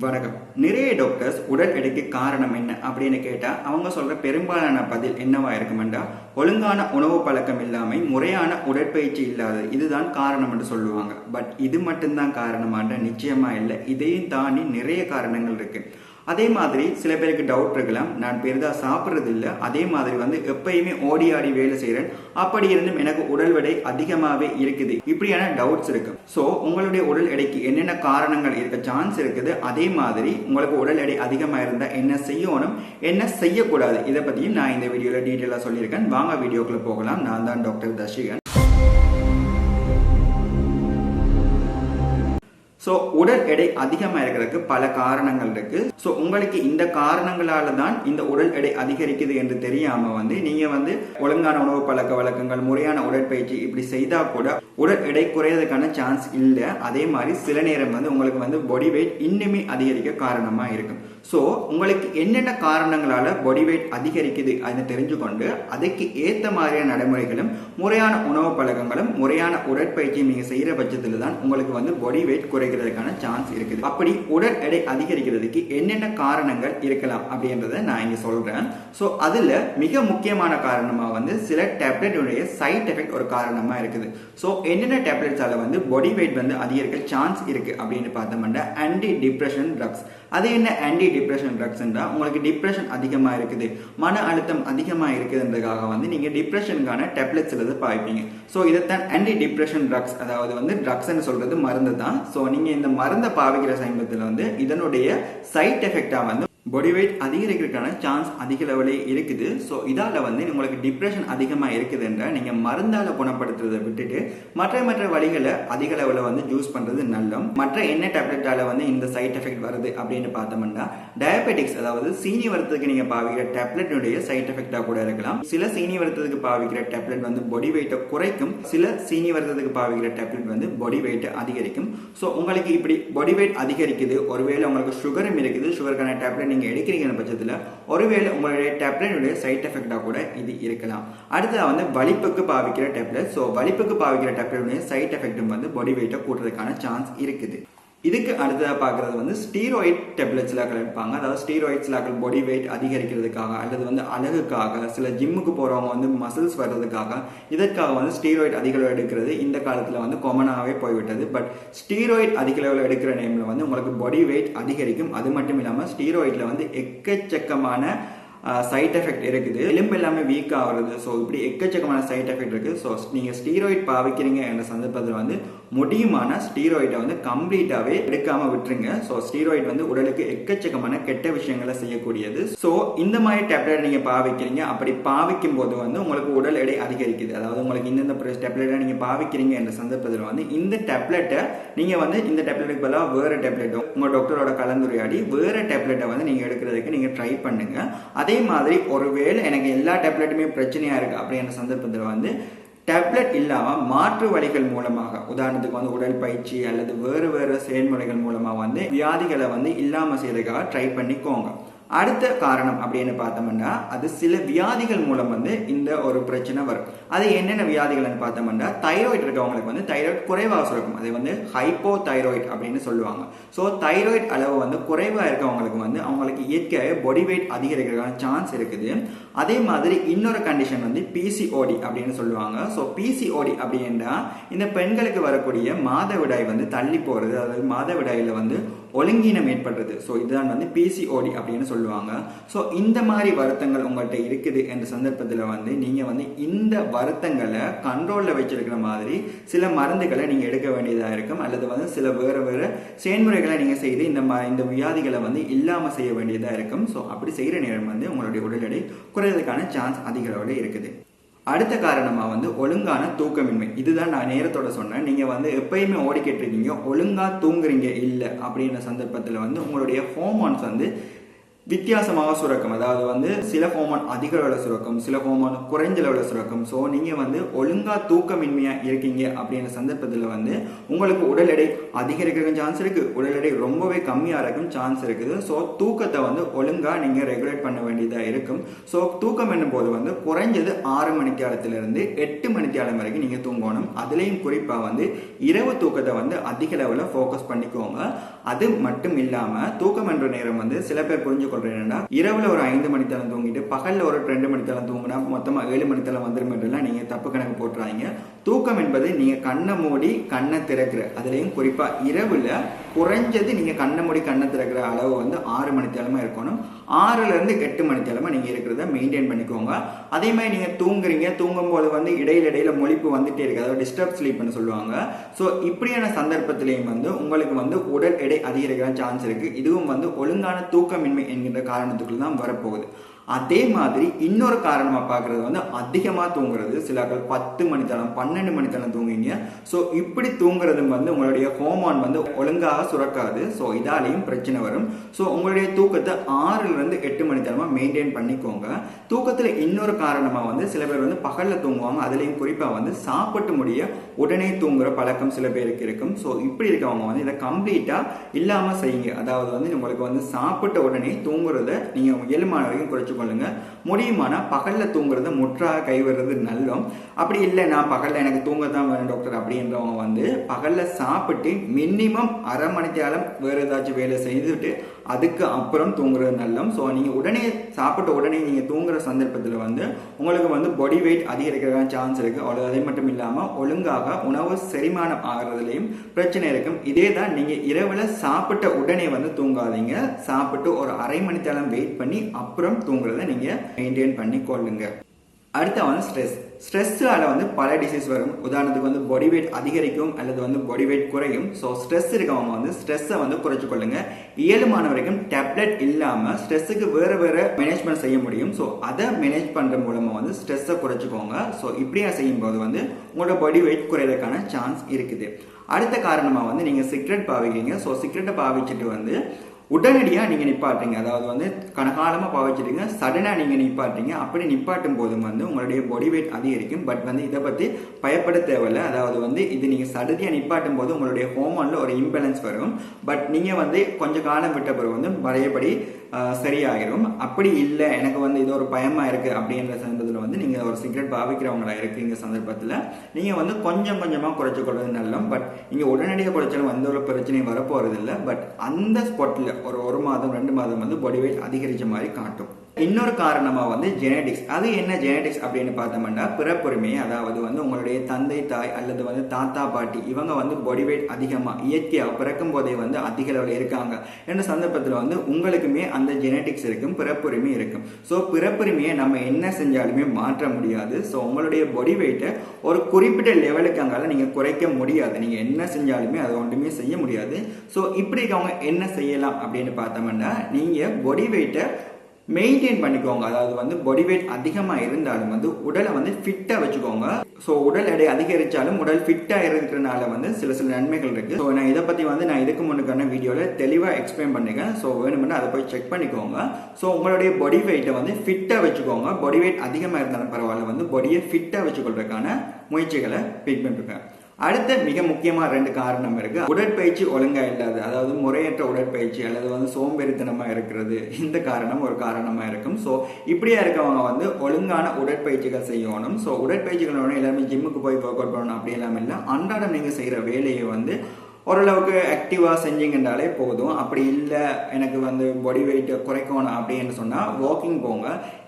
வணக்கம். நிறைய டாக்டர்ஸ் உடல் எடைக்கு காரணம் என்ன அப்படின்னு கேட்டா அவங்க சொல்ற பெரும்பாலான பதில் என்னவா இருக்குமெண்டா, ஒழுங்கான உணவு பழக்கம் இல்லாம முறையான உடற்பயிற்சி இல்லாத இதுதான் காரணம் என்று சொல்லுவாங்க. பட் இது மட்டும்தான் காரணமான்ற நிச்சயமா இல்லை. இதையும் தாண்டி நிறைய காரணங்கள் இருக்கு. அதே மாதிரி சில பேருக்கு டவுட் இருக்கலாம், நான் பெரிதா சாப்பிட்றது இல்லை, அதே மாதிரி எப்பயுமே ஓடி ஆடி வேலை செய்கிறேன், அப்படி இருந்தும் எனக்கு உடல் எடை அதிகமாகவே இருக்குது, இப்படியான டவுட்ஸ் இருக்கு. ஸோ உங்களுடைய உடல் எடைக்கு என்னென்ன காரணங்கள் இருக்க சான்ஸ் இருக்குது, அதே மாதிரி உங்களுக்கு உடல் எடை அதிகமாக இருந்தால் என்ன செய்யணும், என்ன செய்யக்கூடாது, இதை பற்றியும் நான் இந்த வீடியோவில் டீட்டெயிலாக சொல்லியிருக்கேன். வாங்க வீடியோக்குள்ள போகலாம். நான் தான் டாக்டர் தர்ஷிகன். ஸோ உடல் எடை அதிகமாக இருக்கிறதுக்கு பல காரணங்கள் இருக்கு. ஸோ உங்களுக்கு இந்த காரணங்களால தான் இந்த உடல் எடை அதிகரிக்குது என்று தெரியாம நீங்க ஒழுங்கான உணவு பழக்க வழக்கங்கள், முறையான உடற்பயிற்சி இப்படி செய்தா கூட உடல் எடை குறையறதுக்கான சான்ஸ் இல்லை. அதே மாதிரி சில நேரம் உங்களுக்கு பாடி வெயிட் இன்னுமே அதிகரிக்க காரணமா இருக்கும். ஸோ உங்களுக்கு என்னென்ன காரணங்களால பாடி வெயிட் அதிகரிக்குது அப்படின்னு தெரிஞ்சுக்கொண்டு அதுக்கு ஏற்ற மாதிரியான நடைமுறைகளும் முறையான உணவு பழக்கங்களும் முறையான உடற்பயிற்சியும் நீங்க செய்யற பட்சத்துல தான் உங்களுக்கு பாடி வெயிட் குறைக்கிறதுக்கான சான்ஸ் இருக்குது. அப்படி உடல் எடை அதிகரிக்கிறதுக்கு என்னென்ன காரணங்கள் இருக்கலாம் அப்படின்றத நான் இங்க சொல்றேன். ஸோ அதுல மிக முக்கியமான காரணமா சில டேப்லெட்டுடைய சைட் எஃபெக்ட் ஒரு காரணமா இருக்குது. ஸோ என்னென்ன டேப்லெட்ஸால பாடி வெயிட் அதிகரிக்க சான்ஸ் இருக்கு அப்படின்னு பார்த்தோம்னா, ஆன்டி டிப்ரெஷன் ட்ரக்ஸ். அது என்ன ஆன்டி டிப்ரெஷன் ட்ரக்ஸ்ன்றா, உங்களுக்கு டிப்ரெஷன் அதிகமா இருக்குது, மன அழுத்தம் அதிகமா இருக்குதுன்றதுக்காக நீங்க டிப்ரெஷனுக்கான டேப்லெட்ஸ் எழுத பாய்ப்பீங்க. ஸோ இதைத்தான் ஆன்டி டிப்ரெஷன் ட்ரக்ஸ், அதாவது ட்ரக்ஸ்ன்னு சொல்றது மருந்து தான். ஸோ நீங்க இந்த மருந்தை பாவிக்கிற சமயத்தில் இதனுடைய சைட் எஃபெக்டா பாடி வெயிட் அதிகரிக்கிறதுக்கான சான்ஸ் அதிக லெவலே இருக்குது. ஸோ இதால உங்களுக்கு டிப்ரெஷன் அதிகமாக இருக்குதுன்றா நீங்க மருந்தால குணப்படுத்துறதை விட்டுட்டு மற்ற வழிகளை அதிக லெவலில் யூஸ் பண்றது நல்லம். மற்ற என்ன டேப்லெட்டால இந்த சைட் எஃபெக்ட் வருது அப்படின்னு பார்த்தோம்னா, டயபெட்டிக்ஸ், அதாவது சீனி வரத்துக்கு நீங்க பாவிக்கிற டேப்லெட்டுடைய சைட் எஃபெக்டா கூட இருக்கலாம். சில சீனி வரத்துக்கு பாவிக்கிற டேப்லெட் பாடி வெயிட்டை குறைக்கும், சில சீனி வரத்துக்கு பாவிக்கிற டேப்லெட் பாடி வெயிட்டை அதிகரிக்கும். ஸோ உங்களுக்கு இப்படி பாடி வெயிட் அதிகரிக்குது, ஒருவேளை உங்களுக்கு சுகரும் இருக்குது, சுகருக்கான டேப்லெட் நீங்க எடுக்கிறீங்க பட்சத்தில் ஒருவேளை உங்களுடைய டேப்லெட்டுடைய சைட் எஃபெக்டா கூட இது இருக்கலாம். அடுத்து வலிப்புக்கு பாவிக்கிற டேப்லெட். ஸோ வலிப்புக்கு பாவிக்கிற டேப்லெட்டுடைய சைட் எஃபெக்டும் பாடி வெயிட்டை கூட்டுறதுக்கான சான்ஸ் இருக்குது. இதுக்கு அடுத்ததாக பார்க்கறது ஸ்டீராய்ட் டேப்லெட்ஸ்ல எடுப்பாங்க. அதாவது ஸ்டீராய்ட்ஸ்ல பாடி வெயிட் அதிகரிக்கிறதுக்காக அல்லது அழகுக்காக, சில ஜிம்முக்கு போறவங்க மசில்ஸ் வர்றதுக்காக, இதற்காக ஸ்டீராய்ட் அதிக அளவு எடுக்கிறது இந்த காலத்துல காமனாகவே போய்விட்டது. பட் ஸ்டீராய்ட் அதிக அளவில் எடுக்கிற நேம்ல உங்களுக்கு பாடி வெயிட் அதிகரிக்கும். அது மட்டும் இல்லாமல் ஸ்டீராய்ட்ல எக்கச்சக்கமான சைட் எஃபெக்ட் இருக்குது. எலும்பு எல்லாமே வீக் ஆகுறது. ஸோ இப்படி எக்கச்சக்கமான சைட் எஃபெக்ட் இருக்கு. ஸோ நீங்க ஸ்டீராய்ட் பாவிக்கிறீங்க என்ற சந்தர்ப்பத்தில் முடியுமான ஸ்டீராய்டை கம்ப்ளீட்டாவே எடுக்காம விட்டுருங்க. ஸோ ஸ்டீராய்ட் உடலுக்கு எக்கச்சக்கமான கெட்ட விஷயங்களை செய்யக்கூடியது. ஸோ இந்த மாதிரி டேப்லெட் நீங்க பாவிக்கிறீங்க, அப்படி பாவிக்கும் போது உங்களுக்கு உடல் எடை அதிகரிக்குது. அதாவது உங்களுக்கு இந்த டேப்லெட்டை நீங்க பாவிக்கிறீங்க என்ற சந்தர்ப்பத்தில் இந்த டேப்லெட்டை நீங்க இந்த டேப்லெட்டுக்கு பதிலாக வேற டேப்லெட்டோ உங்க டாக்டரோட கலந்துரையாடி வேற டேப்லெட்டை நீங்க எடுக்கிறதுக்கு நீங்க ட்ரை பண்ணுங்க. அதே மாதிரி ஒருவேளை எனக்கு எல்லா டேப்லெட்டுமே பிரச்சனையா இருக்கு அப்படின்ற சந்தர்ப்பத்தில் டேப்லெட் இல்லாம மாற்று வழிகள் மூலமாக, உதாரணத்துக்கு உடற்பயிற்சி அல்லது வேறு செயல்முறைகள் மூலமா வியாதிகளை இல்லாம செய்யறதுக்காக ட்ரை பண்ணிக்கோங்க. அடுத்த காரணம் அப்படின்னு பார்த்தோம்னா, அது சில வியாதிகள் மூலம் இந்த ஒரு பிரச்சனை வரும். அது என்னென்ன வியாதிகள் பார்த்தோம்னா, தைராய்டு இருக்கவங்களுக்கு தைராய்டு குறைவாக சுரக்கும். அது ஹைப்போ தைராய்டு அப்படின்னு சொல்லுவாங்க. ஸோ தைராய்டு அளவு குறைவா இருக்கவங்களுக்கு அவங்களுக்கு இயற்கையாக பாடி வெயிட் அதிகரிக்கிறதுக்கான சான்ஸ் இருக்குது. அதே மாதிரி இன்னொரு கண்டிஷன் பிசிஓடி அப்படின்னு சொல்லுவாங்க. ஸோ பிசிஓடி அப்படின்னா இந்த பெண்களுக்கு வரக்கூடிய மாதவிடாய் தள்ளி போறது, அதாவது மாதவிடாயில ஒழுங்கீனம் ஏற்படுறது. ஸோ இதுதான் பிசிஓடி அப்படின்னு சொல்லுவாங்க. ஸோ இந்த மாதிரி வருத்தங்கள் உங்கள்கிட்ட இருக்குது என்ற சந்தர்ப்பத்தில் நீங்க இந்த வருத்தங்களை கண்ட்ரோல்ல வச்சிருக்கிற மாதிரி சில மருந்துகளை நீங்க எடுக்க வேண்டியதா இருக்கும். அல்லது சில வேறு செயல்முறைகளை நீங்க செய்து இந்த வியாதிகளை இல்லாம செய்ய வேண்டியதா இருக்கும். ஸோ அப்படி செய்யற நேரம் உங்களுடைய உடல் எடை குறையறதுக்கான சான்ஸ் அதிக அளவில் இருக்குது. அடுத்த காரணமா ஒழுங்கான தூக்கமின்மை. இதுதான் நான் நேரத்தோட சொன்னேன். நீங்க எப்பயுமே ஓடிக்கிட்டு இருக்கீங்க, ஒழுங்கா தூங்குறீங்க இல்லை அப்படின்ற சந்தர்ப்பத்தில் உங்களுடைய ஹார்மோன்ஸ் வித்தியாசமாக சுரக்கும். அதாவது வந்து சில ஹோமோன் அதிக அளவில் சுரக்கும், சில ஹோமோன் குறைஞ்ச அளவில் சுரக்கும். ஸோ நீங்கள் வந்து ஒழுங்காக தூக்கமின்மையாக இருக்கீங்க அப்படின்ற சந்தர்ப்பத்தில் வந்து உங்களுக்கு உடல் எடை அதிகரிக்கிறதுக்கும் சான்ஸ் இருக்குது, உடல் எடை ரொம்பவே கம்மியாக இருக்கும் சான்ஸ் இருக்குது. ஸோ தூக்கத்தை வந்து ஒழுங்காக நீங்கள் ரெகுலேட் பண்ண வேண்டியதாக இருக்கும். ஸோ தூக்கம் என்னும் போது வந்து குறைஞ்சது 6 மணித்தியாலத்திலிருந்து 8 மணித்தியாலம் வரைக்கும் நீங்கள் தூங்கணும். அதுலேயும் குறிப்பாக வந்து இரவு தூக்கத்தை வந்து அதிக லெவலில் ஃபோக்கஸ் பண்ணிக்கோங்க. அது மட்டும் இல்லாமல் தூக்கம் என்ற நேரம் வந்து சில பேர் புரிஞ்சுக்கொள்றேன்னா, இரவுல ஒரு 5 மணித்தளம் தூங்கிட்டு பகல்ல ஒரு 2 மணித்தளம் தூங்கினா மொத்தமாக 7 மணித்தளம் வந்துருமென்றலாம் நீங்கள் தப்பு கணக்கு போட்டுறாங்க. தூக்கம் என்பது நீங்கள் கண்ணை மூடி கண்ணை திறக்கிற, அதுலேயும் குறிப்பாக இரவுல குறைஞ்சது நீங்கள் கண்ணை மூடி கண்ணை திறக்கிற அளவு வந்து 6 மணித்தளமாக இருக்கணும். 6லேருந்து 8 மணித்தளமாக நீங்கள் இருக்கிறத மெயின்டைன் பண்ணிக்கோங்க. அதே மாதிரி நீங்கள் தூங்குறீங்க, தூங்கும் போது வந்து இடையில முழிப்பு வந்துட்டே இருக்கு, அதாவது டிஸ்டர்ப் ஸ்லீப்னு சொல்லுவாங்க. ஸோ இப்படியான சந்தர்ப்பத்திலையும் வந்து உங்களுக்கு வந்து உடல் எடை அதிகரிக்கிற சான்ஸ் இருக்கு. இதுவும் வந்து ஒழுங்கான தூக்கமின்மை என்கின்ற காரணத்துக்குள்ள தான் வரப்போகுது. அதே மாதிரி இன்னொரு காரணமா பார்க்கறது வந்து அதிகமாக தூங்குறது. சிலர்கள் 10 மணித்தளம் 12 மணித்தளம் தூங்குவீங்க. ஸோ இப்படி தூங்குறது வந்து உங்களுடைய ஹோமான் வந்து ஒழுங்காக சுரக்காது. ஸோ இதாலையும் பிரச்சனை வரும். ஸோ உங்களுடைய தூக்கத்தை 6லேருந்து 8 மணித்தளமாக மெயின்டைன் பண்ணிக்கோங்க. தூக்கத்தில் இன்னொரு காரணமாக வந்து சில பேர் வந்து பகலில் தூங்குவாங்க. அதுலேயும் குறிப்பாக வந்து சாப்பிட்டு முடிய உடனே தூங்குற பழக்கம் சில பேருக்கு இருக்கும். ஸோ இப்படி இருக்கவங்க வந்து இதை கம்ப்ளீட்டாக இல்லாமல் செய்யுங்க. அதாவது வந்து உங்களுக்கு வந்து சாப்பிட்ட உடனே தூங்குறத நீங்கள் இயல்பான வரைக்கும் குறைச்சி கொள்ளுங்க. முடியுமானா பகல்ல தூங்குறத முற்றாக கைவிடுறது நல்லம். அப்படி இல்லை நான் பகல்ல எனக்கு தூங்கத்தான் வேணும் டாக்டர் அப்படின்றவங்க வந்து பகல்ல சாப்பிட்டு மினிமம் அரை மணித்தியாலம் வேற ஏதாச்சும் வேலை செய்துட்டு அதுக்கு அப்புறம் தூங்குறது நல்லம். ஸோ நீங்கள் உடனே சாப்பிட்ட உடனே நீங்கள் தூங்குற சந்தர்ப்பத்தில் வந்து உங்களுக்கு வந்து பாடி வெயிட் அதிகரிக்கிறதுக்கான சான்ஸ் இருக்கு. அதே மட்டும் இல்லாமல் ஒழுங்காக உணவு செரிமானம் ஆகிறதுலையும் பிரச்சனை இருக்கும். இதே தான் நீங்கள் இரவுல சாப்பிட்ட உடனே வந்து தூங்காதீங்க. சாப்பிட்டு ஒரு அரை மணித்தியாலம் வெயிட் பண்ணி அப்புறம் தூங்குறத நீங்கள் மெயின்டைன் பண்ணி கொள்ளுங்க. அடுத்த வந்து ஸ்ட்ரெஸ்ஸால வந்து பல டிசீஸ் வரும். உதாரணத்துக்கு வந்து பாடி வெயிட் அதிகரிக்கும் அல்லது வந்து பாடி வெயிட் குறையும். ஸோ ஸ்ட்ரெஸ் இருக்கவங்க வந்து ஸ்ட்ரெஸ்ஸை வந்து குறைச்சு கொள்ளுங்க. இயலுமான வரைக்கும் டேப்லெட் இல்லாமல் ஸ்ட்ரெஸ்ஸுக்கு வேறு மேனேஜ்மெண்ட் செய்ய முடியும். ஸோ அதை மேனேஜ் பண்ணுற மூலமாக வந்து ஸ்ட்ரெஸ்ஸை குறைச்சிக்கோங்க. ஸோ இப்படியா செய்யும்போது வந்து உங்களோட பாடி வெயிட் குறையிறதுக்கான சான்ஸ் இருக்குது. அடுத்த காரணமாக வந்து நீங்கள் சிகரெட் பாவிக்கிறீங்க. ஸோ சிகரெட்டை பாவிச்சுட்டு வந்து உடனடியாக நீங்கள் நிப்பாட்டுறீங்க. அதாவது வந்து கனகாலமாக பாவிச்சிடுங்க, சடனாக நீங்கள் நிப்பாட்டுறீங்க. அப்படி நிப்பாட்டும் போதும் வந்து உங்களுடைய பாடி வெயிட் அதிகரிக்கும். பட் வந்து இதை பற்றி பயப்பட தேவையில்லை. அதாவது வந்து இது நீங்கள் சடதியாக நிப்பாட்டும் போது உங்களுடைய ஹோமோனில் ஒரு இம்பேலன்ஸ் வரும். பட் நீங்கள் வந்து கொஞ்சம் காலம் விட்ட பிறகு வந்து பழையபடி சரியாகிடும். அப்படி இல்லை எனக்கு வந்து இது ஒரு பயமாக இருக்குது அப்படின்ற சந்தர்ப்பத்தில் வந்து நீங்கள் ஒரு சிகரெட் பாவிக்கிறவங்களா இருக்கீங்க சந்தர்ப்பத்தில் நீங்கள் வந்து கொஞ்சம் கொஞ்சமாக குறைச்சி கொள்வது நல்லம். பட் நீங்கள் உடனடியாக குறைச்சாலும் எந்த ஒரு பிரச்சனையும் வரப்போகிறது இல்லை. பட் அந்த ஸ்பாட்டில் ஒரு மாதம் 2 மாதம் வந்து பாடி வெயிட் அதிகரித்த மாதிரி காட்டும். இன்னொரு காரணமாக வந்து ஜெனடிக்ஸ். அது என்ன ஜெனடிக்ஸ் அப்படின்னு பார்த்தோம்னா பிறப்புரிமை. அதாவது வந்து உங்களுடைய தந்தை தாய் அல்லது வந்து தாத்தா பாட்டி இவங்க வந்து பாடி வெயிட் அதிகமாக இயற்கையாக பிறக்கும் போதே வந்து அதிக அளவில் இருக்காங்க என்ற சந்தர்ப்பத்தில் வந்து உங்களுக்குமே அந்த ஜெனடிக்ஸ் இருக்கும், பிறப்புரிமை இருக்கும். ஸோ பிறப்புரிமையை நம்ம என்ன செஞ்சாலுமே மாற்ற முடியாது. ஸோ உங்களுடைய பாடி வெயிட்டை ஒரு குறிப்பிட்ட லெவலுக்கு அங்கால நீங்கள் குறைக்க முடியாது. நீங்கள் என்ன செஞ்சாலுமே அதை ஒன்றுமே செய்ய முடியாது. ஸோ இப்படி இருக்கவங்க என்ன செய்யலாம் அப்படின்னு பார்த்தோம்னா நீங்கள் பாடி வெயிட்டை மெயின்டைன் பண்ணிக்கோங்க. அதாவது வந்து பாடி வெயிட் அதிகமாக இருந்தாலும் வந்து உடலை வந்து ஃபிட்டாக வச்சுக்கோங்க. ஸோ உடல் எடை அதிகரித்தாலும் உடல் ஃபிட்டாக இருக்கிறதுனால வந்து சில நன்மைகள் இருக்குது. ஸோ நான் இதை பற்றி வந்து நான் இதுக்கு முன்னுக்கான வீடியோவில் தெளிவாக எக்ஸ்பிளைன் பண்ணிருக்கேன். ஸோ வேணுமென்னா அதை போய் செக் பண்ணிக்கோங்க. ஸோ உங்களுடைய பாடி வெயிட்டை வந்து ஃபிட்டாக வச்சுக்கோங்க. பாடி வெயிட் அதிகமாக இருந்தாலும் பரவாயில்ல, வந்து பாடியை ஃபிட்டாக வச்சுக்கொள்றதுக்கான முயற்சிகளை பின்பற்றுங்க. அடுத்த மிக முக்கியமாக 2 காரணம் இருக்கு. உடற்பயிற்சி ஒழுங்கா இல்லாது, அதாவது முறையற்ற உடற்பயிற்சி அல்லது வந்து சோம்பேறித்தனமா இருக்கிறது, இந்த காரணம் ஒரு காரணமா இருக்கும். ஸோ இப்படியா இருக்கவங்க வந்து ஒழுங்கான உடற்பயிற்சிகள் செய்யணும். ஸோ உடற்பயிற்சிகளோட எல்லாருமே ஜிம்முக்கு போய் ஒர்க் அவுட் பண்ணணும் அப்படி எல்லாம் இல்லை. அன்றாடம் நீங்கள் செய்கிற வேலையை வந்து ஓரளவுக்கு ஆக்டிவாக செஞ்சீங்கன்றாலே போதும். அப்படி இல்லை எனக்கு வந்து பாடி வெயிட்டை குறைக்கணும் அப்படின்னு சொன்னால் வாக்கிங் போங்க.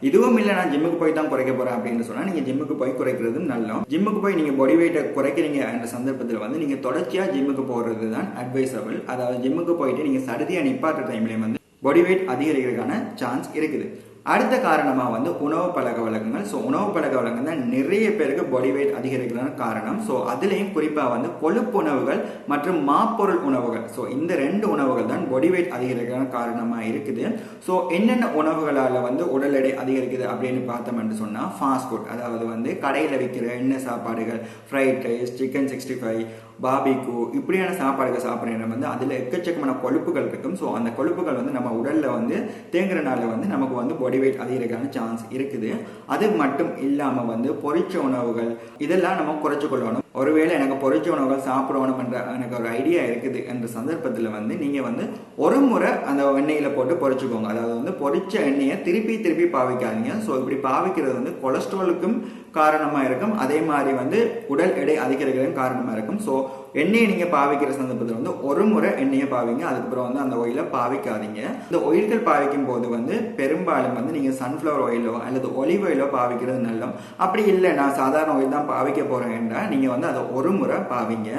இதுவும் இல்லை நான் ஜிம்முக்கு போய் தான் குறைக்க போகிறேன் அப்படின்னு சொன்னால் நீங்கள் ஜிம்முக்கு போய் குறைக்கிறது நல்லம். ஜிம்முக்கு போய் நீங்கள் பாடி வெயிட்டை குறைக்கிறீங்க என்ற சந்தர்ப்பத்தில் வந்து நீங்கள் தொடர்ச்சியாக ஜிம்முக்கு போகிறது தான் அட்வைசபிள். அதாவது ஜிம்முக்கு போயிட்டு நீங்கள் சடுதியாக நிப்பாட்டுற டைம்லேயும் வந்து பாடி வெயிட் அதிகரிக்கிறதுக்கான சான்ஸ் இருக்குது. அடுத்த காரணமாக வந்து உணவு பழக்க வழக்கங்கள். ஸோ உணவு பழக்க வழக்கம் தான் நிறைய பேருக்கு பாடி வெயிட் அதிகரிக்கிறதுக்கான காரணம். ஸோ அதுலேயும் குறிப்பாக வந்து கொழுப்பு உணவுகள் மற்றும் மாப்பொருள் உணவுகள். ஸோ இந்த 2 உணவுகள் தான் பாடி வெயிட் அதிகரிக்கிறதுக்கான காரணமாக இருக்குது. ஸோ என்னென்ன உணவுகளால் வந்து உடல் எடை அதிகரிக்குது அப்படின்னு பார்த்தோம்னு சொன்னால் ஃபாஸ்ட் ஃபுட், அதாவது வந்து கடையில் விற்கிற எண்ணெய் சாப்பாடுகள், ஃப்ரைட் ரைஸ், சிக்கன் 65, பாபிக்கு இப்படியான சாப்பாடுகள் சாப்பிட்ற நேரம் வந்து அதில் எக்கச்சக்கமான கொழுப்புகள் இருக்கும். ஸோ அந்த கொழுப்புகள் வந்து நம்ம உடலில் வந்து தேங்குறனால வந்து நமக்கு வந்து பாடி வெயிட் அதிகரிக்கான சான்ஸ் இருக்குது. அது மட்டும் இல்லாமல் வந்து பொரிச்ச உணவுகள் இதெல்லாம் நம்ம குறைச்சு கொள்ளணும். ஒருவேளை எனக்கு பொரிச்ச உணவுகள் சாப்பிடணும் என்ற எனக்கு ஒரு ஐடியா இருக்குது என்ற சந்தர்ப்பத்தில் வந்து நீங்கள் வந்து ஒரு முறை அந்த எண்ணெயில் போட்டு பொரிச்சுக்கோங்க. அதாவது வந்து பொரிச்ச எண்ணெயை திருப்பி பாவிக்காதீங்க. ஸோ இப்படி பாவிக்கிறது வந்து கொலஸ்ட்ராலுக்கும் காரணமாக இருக்கும், அதே மாதிரி வந்து உடல் எடை அதிகரிக்கிறதுக்கும் காரணமாக இருக்கும். ஸோ எண்ணெயை நீங்கள் பாவிக்கிற சந்தர்ப்பத்தில் வந்து ஒரு முறை எண்ணெயை பாவிங்க, அதுக்கப்புறம் வந்து அந்த ஆயிலை பாவிக்காதீங்க. இந்த ஆயில்கள் பாவிக்கும் போது வந்து பெரும்பாலும் வந்து நீங்கள் சன்ஃப்ளவர் ஆயிலோ அல்லது ஒலிவ் ஆயிலோ பாவிக்கிறது நல்லம். அப்படி இல்லை நான் சாதாரண ஆயில் தான் பாவிக்க போகிறேன்டா நீங்கள் வந்து அதை ஒரு முறை பாவிங்க.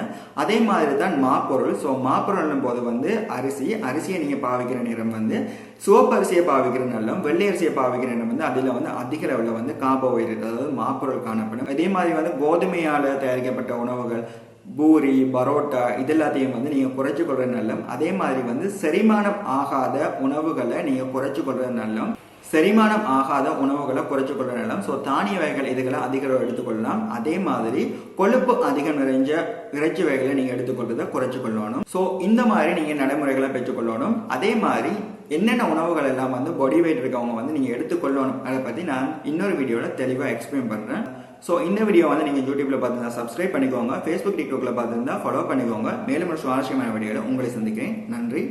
அதே மாதிரி தான் மாப்பொருள். ஸோ மாப்பொருள் போது வந்து அரிசியை நீங்கள் பாவிக்கிற நேரம் வந்து சிவப்பு அரிசியை பாவிக்கிற நல்லம், வெள்ளை அரிசியை பாவிக்கிற நேரம் வந்து அதில் வந்து அதிக அளவில் வந்து கார்போஹைட்ரேட் அதாவது மாப்பொருள் காணப்படும். அதே மாதிரி வந்து கோதுமையால் தயாரிக்கப்பட்ட உணவுகள் பூரி பரோட்டா இது எல்லாத்தையும் வந்து நீங்கள் குறைச்சி கொள்வது நல்லம். அதே மாதிரி வந்து செரிமானம் ஆகாத உணவுகளை நீங்கள் குறைச்சி கொள்வது நல்லம். செரிமானம் ஆகாத உணவுகளை குறைச்சி கொள்ள நல்லம். ஸோ தானிய வகைகள் இதுகளை அதிக எடுத்துக்கொள்ளலாம். அதே மாதிரி கொழுப்பு அதிகம் நிறைஞ்ச இறைச்சி வகைகளை நீங்கள் எடுத்துக்கொள்றதை குறைச்சி கொள்ளணும். ஸோ இந்த மாதிரி நீங்கள் நடைமுறைகளை பெற்றுக்கொள்ளணும். அதே மாதிரி என்னென்ன உணவுகள் எல்லாம் வந்து பாடி வெயிட் இருக்கவங்க வந்து நீங்கள் எடுத்துக்கொள்ளணும் அதை பற்றி நான் இன்னொரு வீடியோவில் தெளிவாக எக்ஸ்பிளைன் பண்ணுறேன். ஸோ இந்த வீடியோ வந்து நீங்கள் யூடியூப்ல பார்த்துருந்தா சப்ஸ்கிரைப் பண்ணிக்கோங்க, ஃபேஸ்புக் டிக்டாக்ல பார்த்துருந்தா ஃபாலோ பண்ணிக்கோங்க. மேலும் ஒரு சுவாரஸ்யமான வீடியோவில் உங்களை சந்திக்கிறேன். நன்றி.